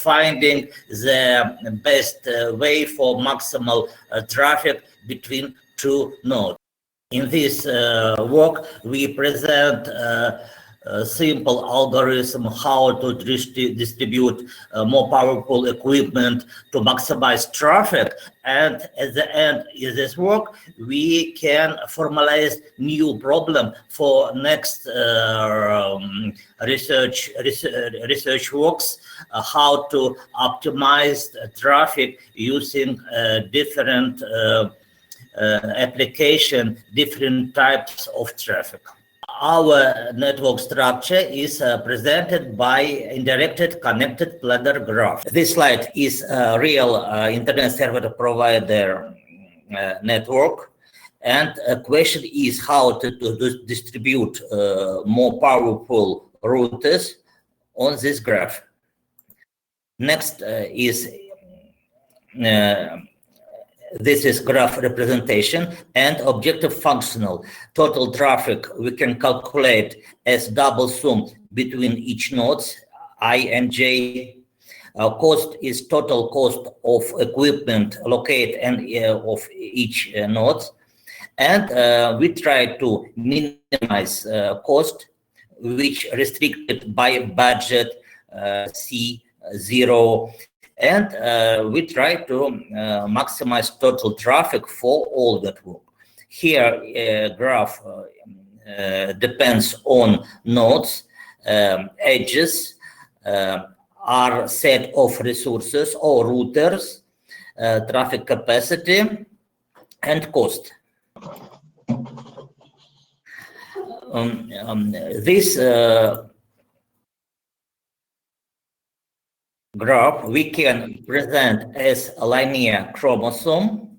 finding the best way for maximal traffic between two nodes. In this work, we present a simple algorithm how to distribute more powerful equipment to maximize traffic, and at the end of this work we can formalize new problem for next research works, how to optimize traffic using different application, different types of traffic. Our network structure is presented by indirected connected ladder graph. This slide is a real internet service provider network, and the question is how to distribute more powerful routers on this graph. Next is this is graph representation and objective functional. Total traffic we can calculate as double sum between each nodes, I and J. Cost is total cost of equipment located and of each node. And we try to minimize cost, which restricted by budget C0. And we try to maximize total traffic for all network. Here, graph depends on nodes, edges, are set of resources or routers, traffic capacity, and cost. This graph we can present as a linear chromosome.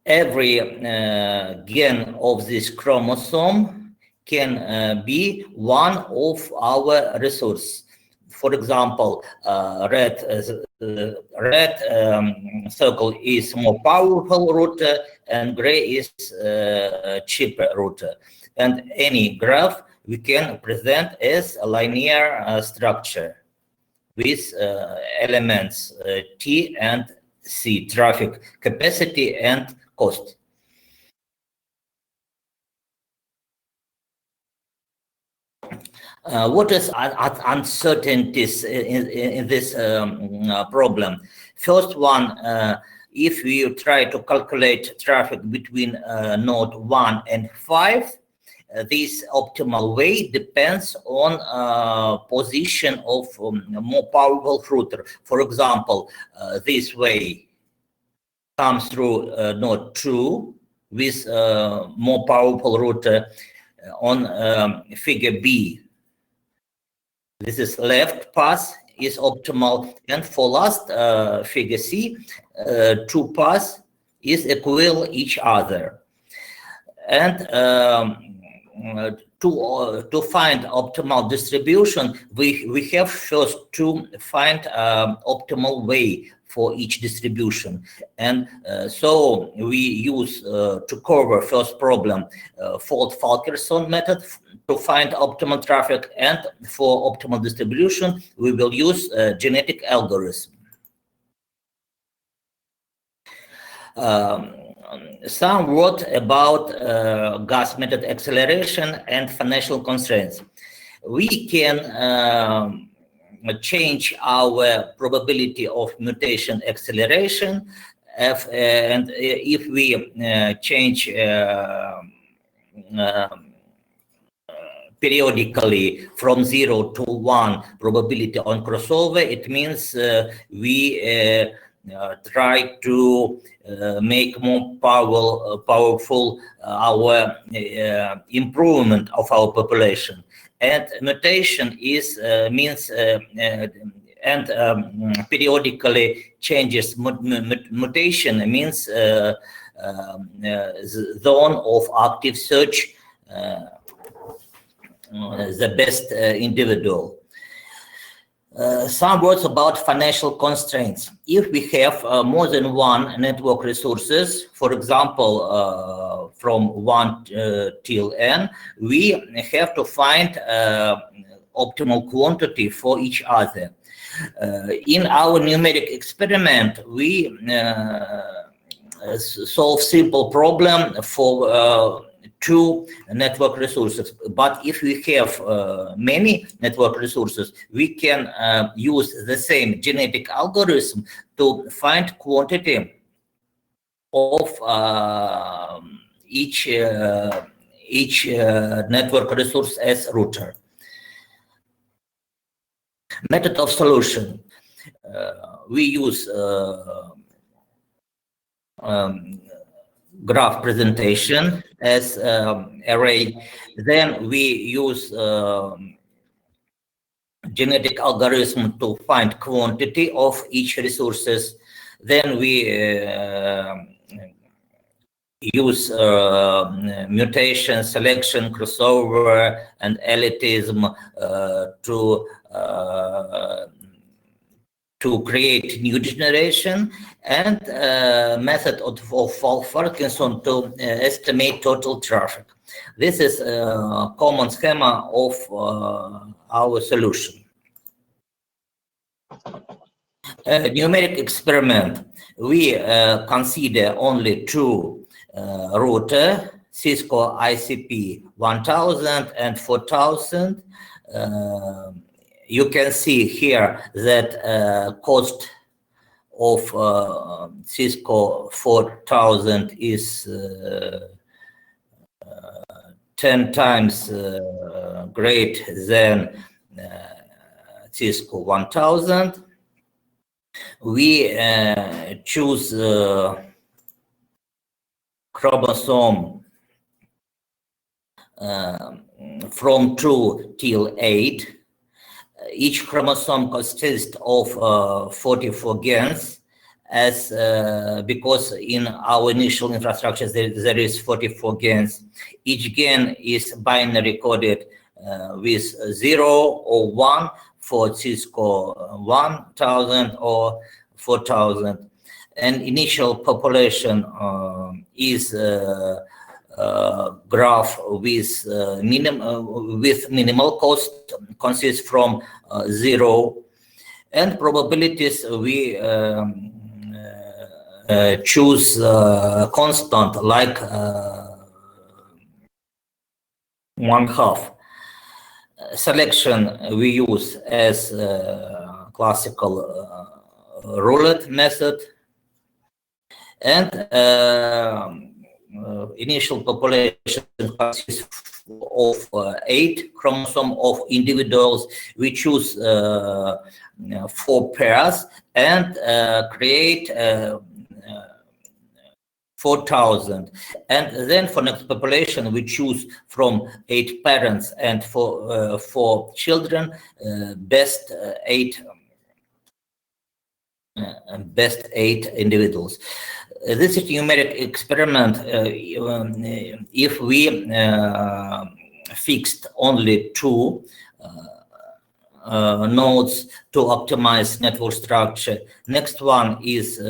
Every gen of this chromosome can be one of our resources. For example, red circle is more powerful router and gray is cheaper router. And any graph we can present as a linear structure with elements T and C, traffic capacity and cost. What is uncertainties in this problem? First one, if we try to calculate traffic between node 1 and 5, this optimal way depends on position of more powerful router. For example, this way comes through node 2 with more powerful router on figure B. This is left pass is optimal, and for last figure C, two paths is equal each other. And to find optimal distribution, we have first to find optimal way for each distribution. And so we use to cover first problem Ford-Fulkerson method to find optimal traffic, and for optimal distribution we will use genetic algorithm. Some word about gas method acceleration and financial constraints. We can change our probability of mutation acceleration, and if we change periodically from 0 to 1 probability on crossover, it means we try to make more powerful our improvement of our population. And mutation is means and periodically changes. Mutation means zone of active search, the best individual. Some words about financial constraints. If we have more than one network resources, for example, from 1 till n, we have to find optimal quantity for each other. In our numeric experiment, we solve simple problem for 2 network resources. But if we have many network resources, we can use the same genetic algorithm to find quantity of each network resource as router. Method of solution. We use graph presentation as array. Then we use genetic algorithm to find quantity of each resources. Then we use mutation, selection, crossover, and elitism to create new generation, and method of Wolff-Parkinson to estimate total traffic. This is a common schema of our solution. Numeric experiment. We consider only 2 routers, Cisco ICP 1000 and 4000. You can see here that cost of Cisco 4000 is 10 times greater than Cisco 1000. We choose chromosome from 2 till 8. Each chromosome consists of 44 gens, as because in our initial infrastructure there is 44 gens. Each gen is binary coded with 0 or 1 for Cisco 1000 or 4000. And initial population is graph with minimal cost, consists from 0, and probabilities we choose constant like 1/2. Selection we use as classical roulette method, and initial population consists of 8 chromosomes of individuals. We choose 4 pairs and create 4000. And then for next population, we choose from 8 parents, and for 4 children, best 8 individuals. This is numeric experiment. If we fixed only 2 nodes to optimize network structure. Next one is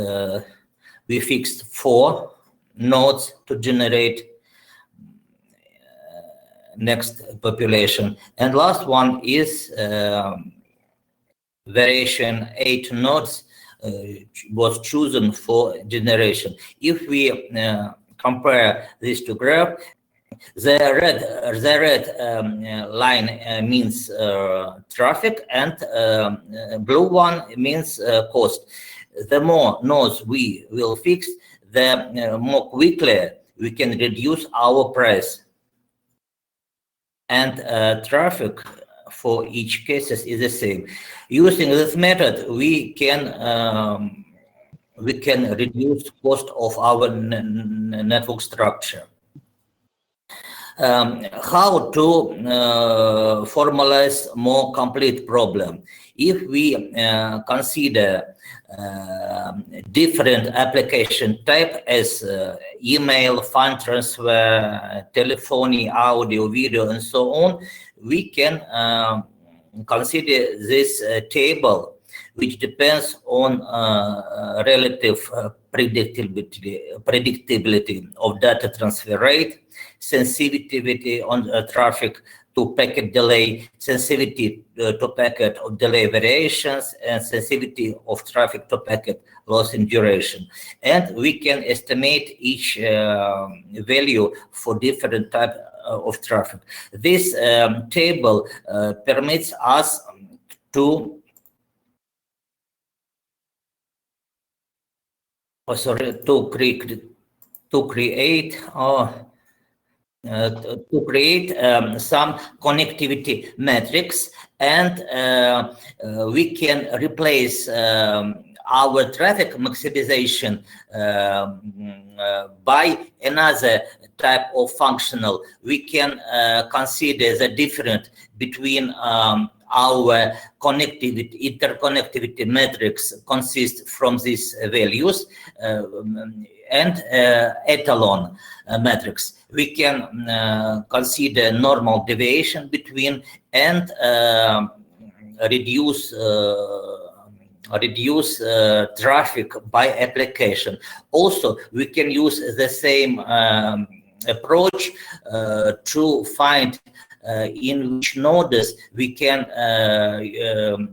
we fixed 4 nodes to generate next population. And last one is variation 8 nodes was chosen for generation. If we compare these 2 graphs, the red line means traffic, and blue one means cost. The more nodes we will fix, the more quickly we can reduce our price. And traffic for each case is the same. Using this method, we can reduce cost of our network structure. How to formalize more complete problem? If we consider different application type as email, fund transfer, telephony, audio, video, and so on, we can consider this table, which depends on relative predictability of data transfer rate, sensitivity on traffic to packet delay, sensitivity to packet of delay variations, and sensitivity of traffic to packet loss in duration. And we can estimate each value for different type of traffic. This table permits us to create some connectivity metrics, and we can replace our traffic maximization by another type of functional. We can consider the difference between our interconnectivity metrics consist from these values and echelon metrics. We can consider normal deviation between and reduce traffic by application. Also, we can use the same approach to find in which nodes we can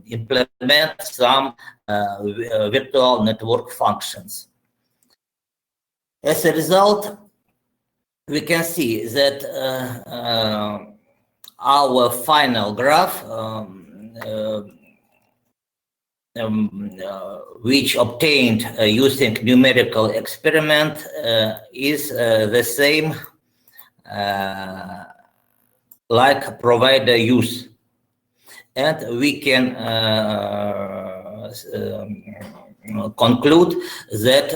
implement some virtual network functions. As a result, we can see that our final graph, which obtained using numerical experiment, is the same like provider use, and we can conclude that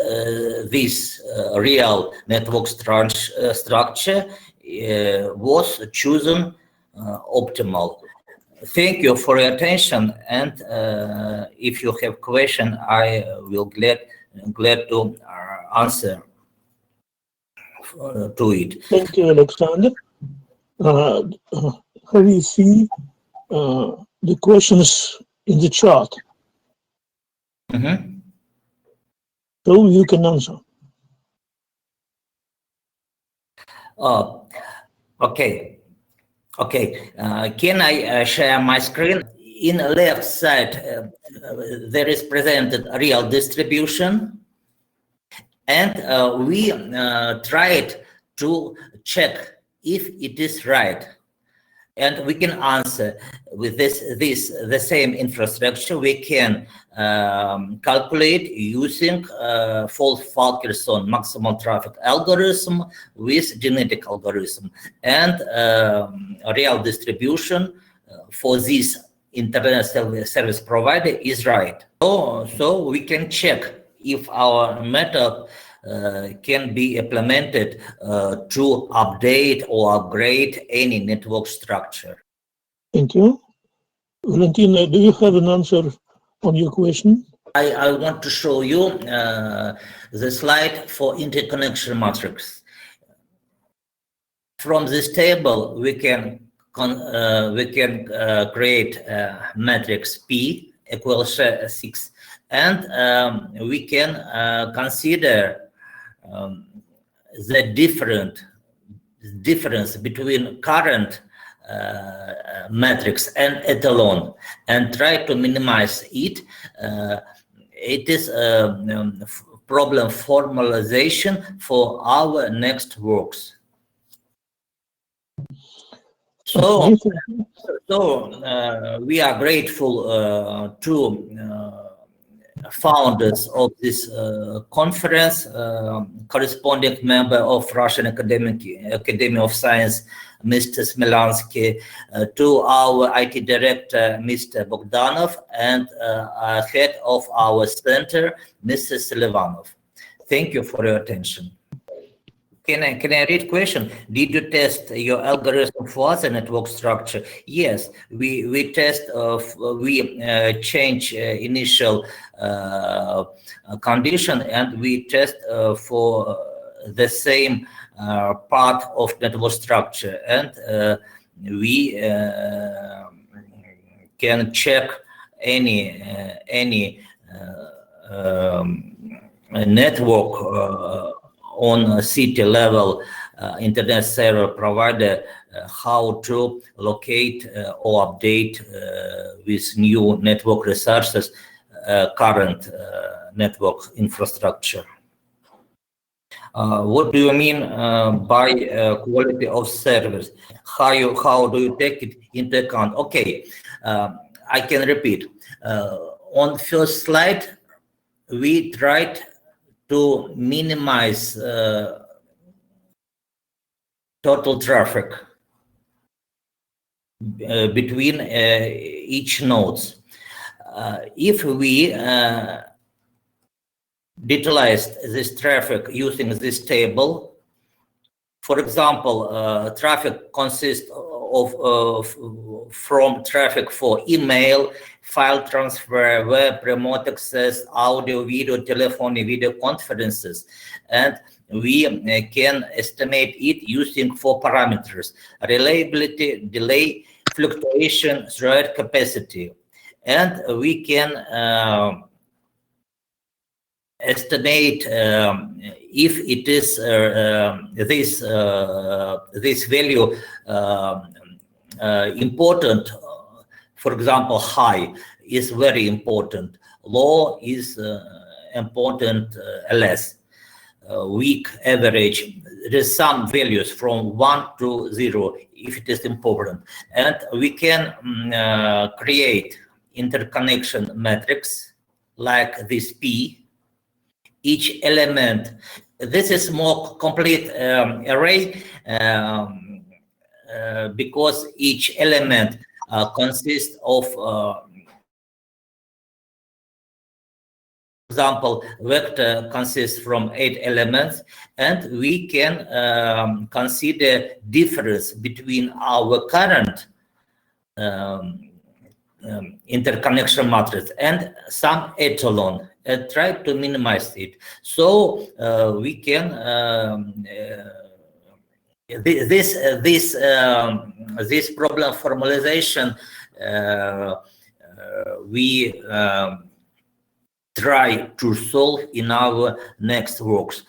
this real network structure was chosen optimal. Thank you for your attention, and if you have question, I will glad to answer to it. Thank you, Alexander. How do you see the questions in the chat? Mm-hmm. So you can answer. Okay. Can I share my screen? In the left side, there is presented a real distribution, and we tried to check if it is right, and we can answer with the same infrastructure. We can calculate using Fulkerson maximum traffic algorithm with genetic algorithm, and a real distribution for this internet service provider is right. So we can check if our method can be implemented to update or upgrade any network structure. Thank you. Valentina, do you have an answer on your question? I want to show you the slide for interconnection matrix. From this table, we can create matrix P equals 6, and we can consider the difference between current matrix and echelon, and try to minimize it. It is a problem formalization for our next works. So we are grateful to founders of this conference, corresponding member of Russian Academy of Science, Mr. Smelansky, to our IT director, Mr. Bogdanov, and head of our center, Mr. Selivanov. Thank you for your attention. Can I read question? Did you test your algorithm for other network structure? Yes, we test. We change initial condition, and we test for the same part of network structure, and we can check any network on a city level internet service provider how to locate or update with new network resources current network infrastructure. What do you mean by quality of service? How do you take it into account? Okay, I can repeat. On first slide, we tried to minimize total traffic between each nodes. If we detailized this traffic using this table, for example, traffic consists of from traffic for email, file transfer, web, remote access, audio, video, telephony, video conferences, and we can estimate it using 4 parameters: reliability, delay, fluctuation, thread capacity, and we can estimate if it is this value important. For example, high is very important, low is important, less, weak, average. There is some values from 1 to 0 if it is important, and we can create interconnection matrix like this P. Each element, this is more complete array because each element consists of, example, vector consists from 8 elements, and we can consider difference between our current interconnection matrix and some echelon and try to minimize it. So we can this problem formalization we try to solve in our next works.